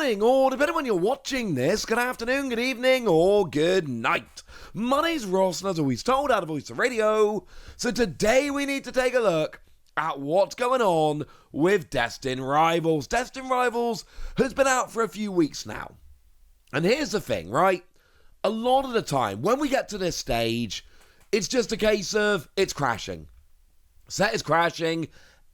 morning, or depending when you're watching this, good afternoon, good evening, or good night. My name's Ross, and as always told, out of Voice of Radio. So today we need to take a look at what's going on with Destined Rivals. Destined Rivals has been out for a few weeks now. And here's the thing, right? A lot of the time, when we get to this stage, it's just a case of it's crashing. Set is crashing,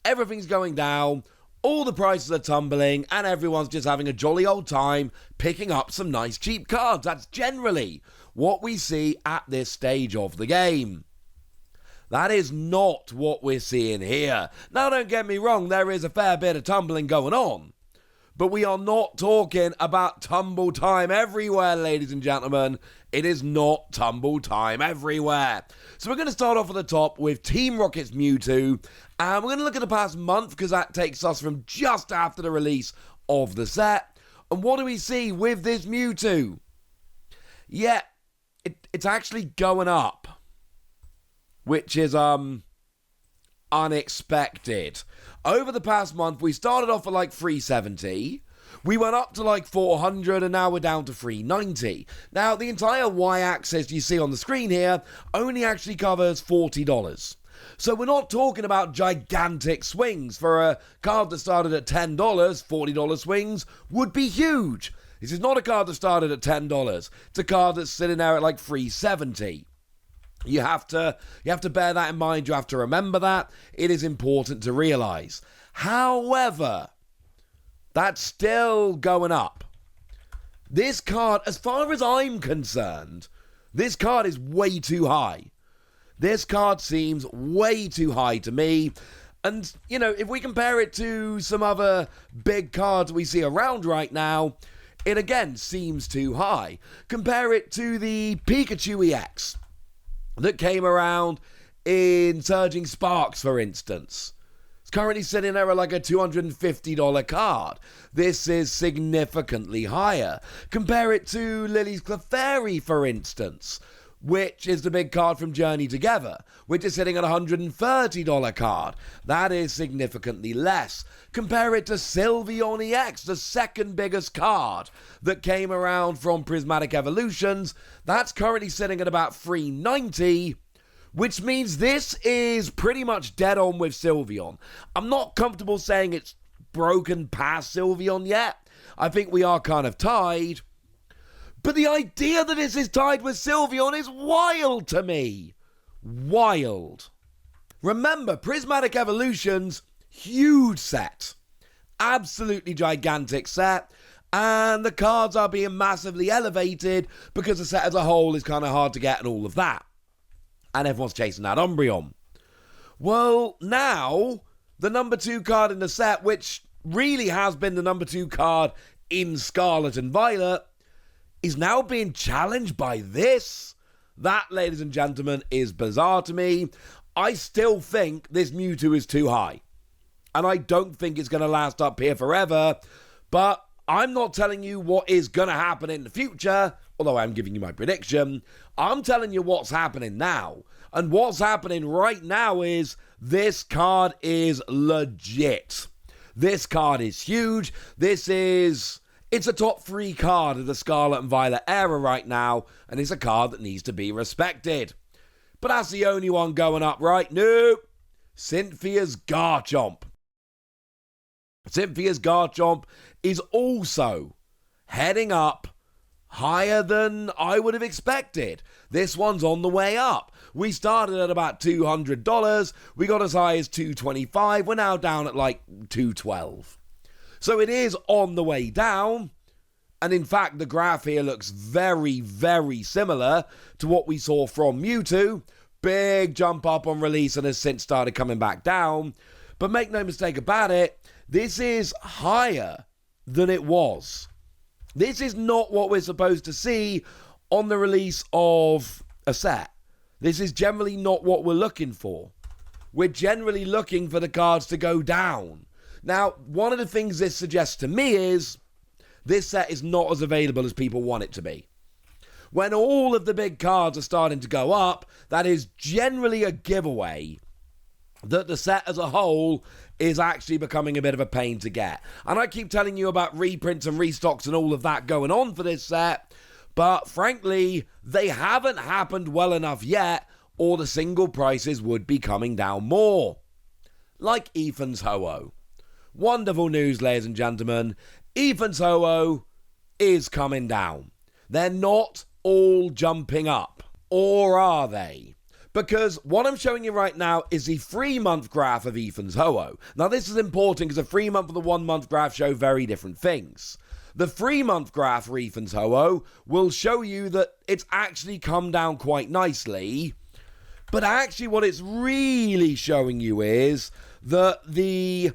everything's going down, all the prices are tumbling, and everyone's just having a jolly old time picking up some nice cheap cards. That's generally what we see at this stage of the game. That is not what we're seeing here. Now, don't get me wrong, there is a fair bit of tumbling going on. But we are not talking about tumble time everywhere, ladies and gentlemen. It is not tumble time everywhere. So we're going to start off at the top with Team Rocket's Mewtwo. And we're going to look at the past month because that takes us from just after the release of the set. And what do we see with this Mewtwo? Yeah, it's actually going up, which is unexpected. Over the past month, we started off at like 370. We went up to like 400, and now we're down to 390. Now, the entire y-axis you see on the screen here only actually covers $40. So we're not talking about gigantic swings. For a card that started at $10, $40 swings would be huge. This is not a card that started at $10. It's a card that's sitting there at like 370. You have to bear that in mind. You have to remember that. It is important to realize. However, that's still going up. This card, as far as I'm concerned, this card is way too high. This card seems way too high to me. And, you know, if we compare it to some other big cards we see around right now, it again seems too high. Compare it to the Pikachu EX that came around in Surging Sparks, for instance. It's currently sitting there at like a $250 card. This is significantly higher. Compare it to Lily's Clefairy, for instance, which is the big card from Journey Together, which is sitting at a $130 card. That is significantly less. Compare it to Sylveon EX, the second biggest card that came around from Prismatic Evolutions. That's currently sitting at about $390, which means this is pretty much dead on with Sylveon. I'm not comfortable saying it's broken past Sylveon yet. I think we are kind of tied. But the idea that this is tied with Sylveon is wild to me. Wild. Remember, Prismatic Evolutions, huge set. Absolutely gigantic set. And the cards are being massively elevated because the set as a whole is kind of hard to get and all of that. And everyone's chasing that Umbreon. Well, now, the number 2 card in the set, which really has been the number 2 card in Scarlet and Violet, is now being challenged by this. That, ladies and gentlemen, is bizarre to me. I still think this Mewtwo is too high. And I don't think it's going to last up here forever. But I'm not telling you what is going to happen in the future, although I'm giving you my prediction. I'm telling you what's happening now. And what's happening right now is this card is legit. This card is huge. It's a top 3 card of the Scarlet and Violet era right now, and it's a card that needs to be respected. But that's the only one going up, right? Nope. Cynthia's Garchomp. Cynthia's Garchomp is also heading up higher than I would have expected. This one's on the way up. We started at about $200. We got as high as $225. We're now down at like $212. So it is on the way down, and in fact the graph here looks very, very similar to what we saw from Mewtwo. Big jump up on release and has since started coming back down. But make no mistake about it, this is higher than it was. This is not what we're supposed to see on the release of a set. This is generally not what we're looking for. We're generally looking for the cards to go down. Now, one of the things this suggests to me is this set is not as available as people want it to be. When all of the big cards are starting to go up, that is generally a giveaway that the set as a whole is actually becoming a bit of a pain to get. And I keep telling you about reprints and restocks and all of that going on for this set, but frankly, they haven't happened well enough yet, or the single prices would be coming down more. Like Ethan's Ho-Oh. Wonderful news, ladies and gentlemen. Ethan's Ho-Oh is coming down. They're not all jumping up. Or are they? Because what I'm showing you right now is the 3-month graph of Ethan's Ho-Oh. Now this is important because the 3-month and the 1-month graph show very different things. The 3-month graph for Ethan's Ho-Oh will show you that it's actually come down quite nicely. But actually what it's really showing you is that the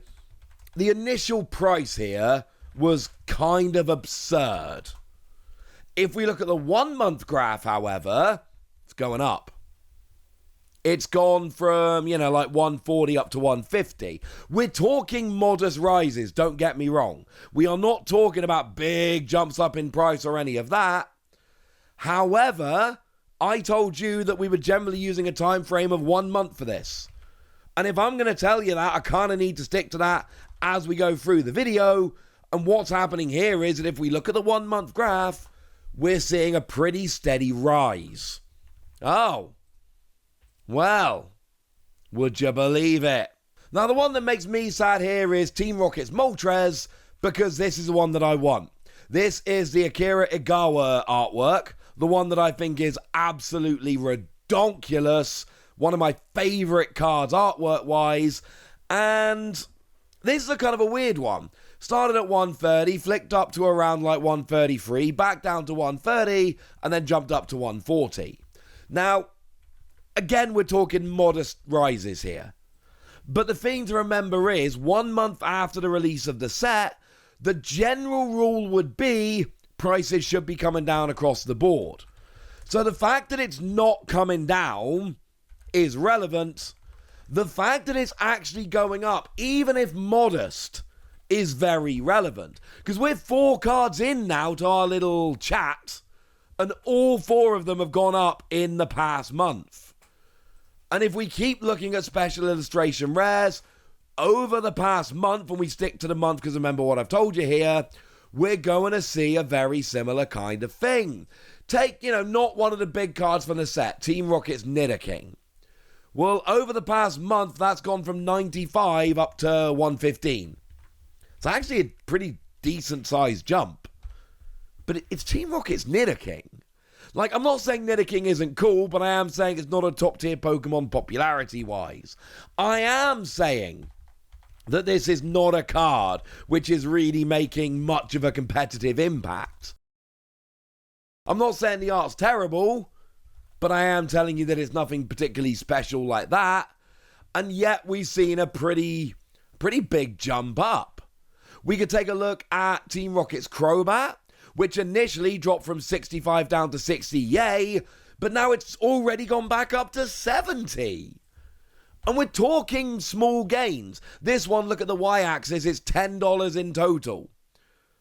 initial price here was kind of absurd. If we look at the 1-month graph, however, it's going up. It's gone from, like 140 up to 150. We're talking modest rises, don't get me wrong. We are not talking about big jumps up in price or any of that. However, I told you that we were generally using a time frame of 1 month for this. And if I'm going to tell you that, I kind of need to stick to that as we go through the video. And what's happening here is that if we look at the 1-month graph, we're seeing a pretty steady rise. Oh. Well, would you believe it? Now, the one that makes me sad here is Team Rocket's Moltres, because this is the one that I want. This is the Akira Igawa artwork, the one that I think is absolutely redonkulous, one of my favorite cards artwork-wise, and this is a kind of a weird one. Started at 130, flicked up to around like 133, back down to 130, and then jumped up to 140. Now, again, we're talking modest rises here. But the thing to remember is, 1 month after the release of the set, the general rule would be prices should be coming down across the board. So the fact that it's not coming down is relevant. The fact that it's actually going up, even if modest, is very relevant. Because we're 4 cards in now to our little chat, and all 4 of them have gone up in the past month. And if we keep looking at special illustration rares, over the past month, and we stick to the month because remember what I've told you here, we're going to see a very similar kind of thing. Take, not one of the big cards from the set, Team Rocket's Nidoking. Well, over the past month, that's gone from 95 up to 115. It's actually a pretty decent sized jump. But it's Team Rocket's Nidoking. Like, I'm not saying Nidoking isn't cool, but I am saying it's not a top-tier Pokemon popularity-wise. I am saying that this is not a card which is really making much of a competitive impact. I'm not saying the art's terrible, but I am telling you that it's nothing particularly special like that. And yet we've seen a pretty big jump up. We could take a look at Team Rocket's Crobat, which initially dropped from 65 down to 60, yay, but now it's already gone back up to 70. And we're talking small gains. This one, look at the y-axis, it's $10 in total.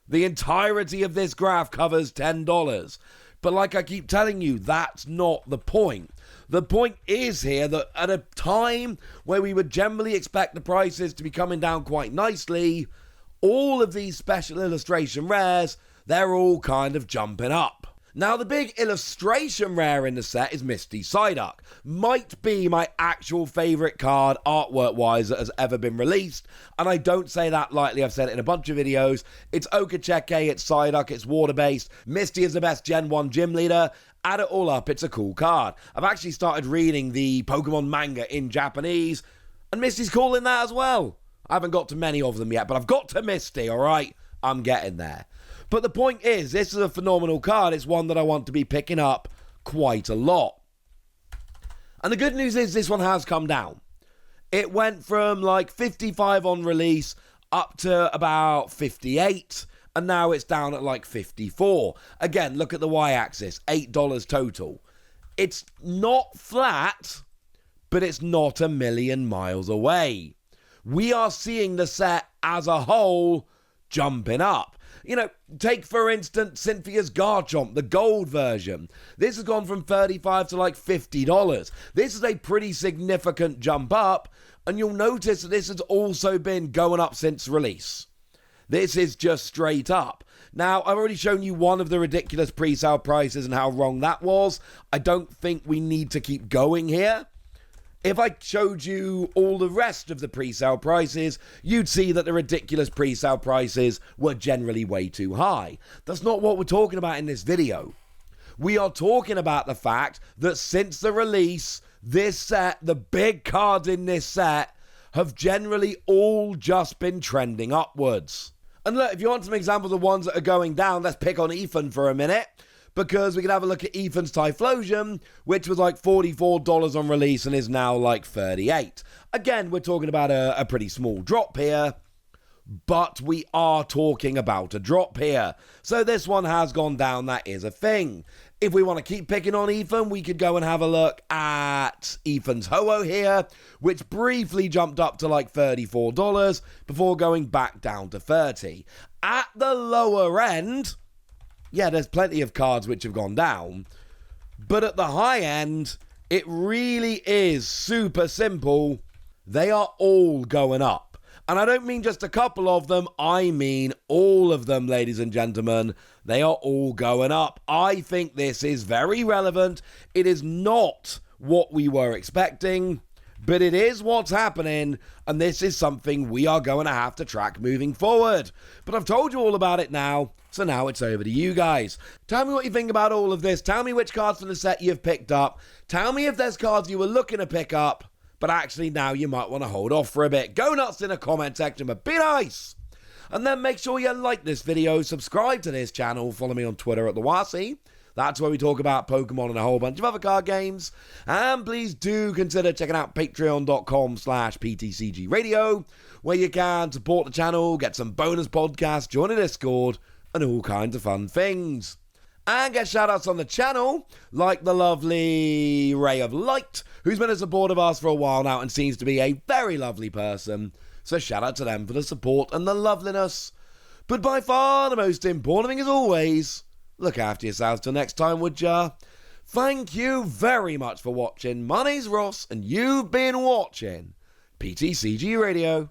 The entirety of this graph covers $10. But like I keep telling you, that's not the point. The point is here that at a time where we would generally expect the prices to be coming down quite nicely, all of these special illustration rares, they're all kind of jumping up. Now, the big illustration rare in the set is Misty Psyduck. Might be my actual favourite card, artwork-wise, that has ever been released. And I don't say that lightly, I've said it in a bunch of videos. It's Okacheke, it's Psyduck, it's water-based. Misty is the best Gen 1 gym leader. Add it all up, it's a cool card. I've actually started reading the Pokemon manga in Japanese, and Misty's cool in that as well. I haven't got to many of them yet, but I've got to Misty, alright? I'm getting there. But the point is, this is a phenomenal card. It's one that I want to be picking up quite a lot. And the good news is this one has come down. It went from like 55 on release up to about 58, and now it's down at like 54. Again, look at the y-axis, $8 total. It's not flat, but it's not a million miles away. We are seeing the set as a whole jumping up. Take for instance Cynthia's Garchomp, the gold version. This has gone from $35 to like $50. This is a pretty significant jump up, and you'll notice that this has also been going up since release. This is just straight up. Now, I've already shown you one of the ridiculous pre-sale prices and how wrong that was. I don't think we need to keep going here. If I showed you all the rest of the pre-sale prices, you'd see that the ridiculous pre-sale prices were generally way too high. That's not what we're talking about in this video. We are talking about the fact that since the release, this set, the big cards in this set, have generally all just been trending upwards. And look, if you want some examples of ones that are going down, let's pick on Ethan for a minute, because we can have a look at Ethan's Typhlosion, which was like $44 on release and is now like $38. Again, we're talking about a pretty small drop here, but we are talking about a drop here. So this one has gone down, that is a thing. If we want to keep picking on Ethan, we could go and have a look at Ethan's Ho-Oh here, which briefly jumped up to like $34 before going back down to $30. At the lower end, yeah, there's plenty of cards which have gone down, but at the high end, it really is super simple. They are all going up. And I don't mean just a couple of them, I mean all of them, ladies and gentlemen. They are all going up. I think this is very relevant. It is not what we were expecting, but it is what's happening, and this is something we are going to have to track moving forward. But I've told you all about it now, so now it's over to you guys. Tell me what you think about all of this. Tell me which cards from the set you've picked up. Tell me if there's cards you were looking to pick up, but actually now you might want to hold off for a bit. Go nuts in the comment section, but be nice! And then make sure you like this video, subscribe to this channel, follow me on Twitter at TheWasi. That's where we talk about Pokemon and a whole bunch of other card games. And please do consider checking out patreon.com/PTCGradio, where you can support the channel, get some bonus podcasts, join a Discord, and all kinds of fun things. And get shoutouts on the channel, like the lovely Ray of Light, who's been a supporter of ours for a while now and seems to be a very lovely person. So shout out to them for the support and the loveliness. But by far the most important thing as always, look after yourselves till next time, would ya? Thank you very much for watching. My name's Ross, and you've been watching PTCG Radio.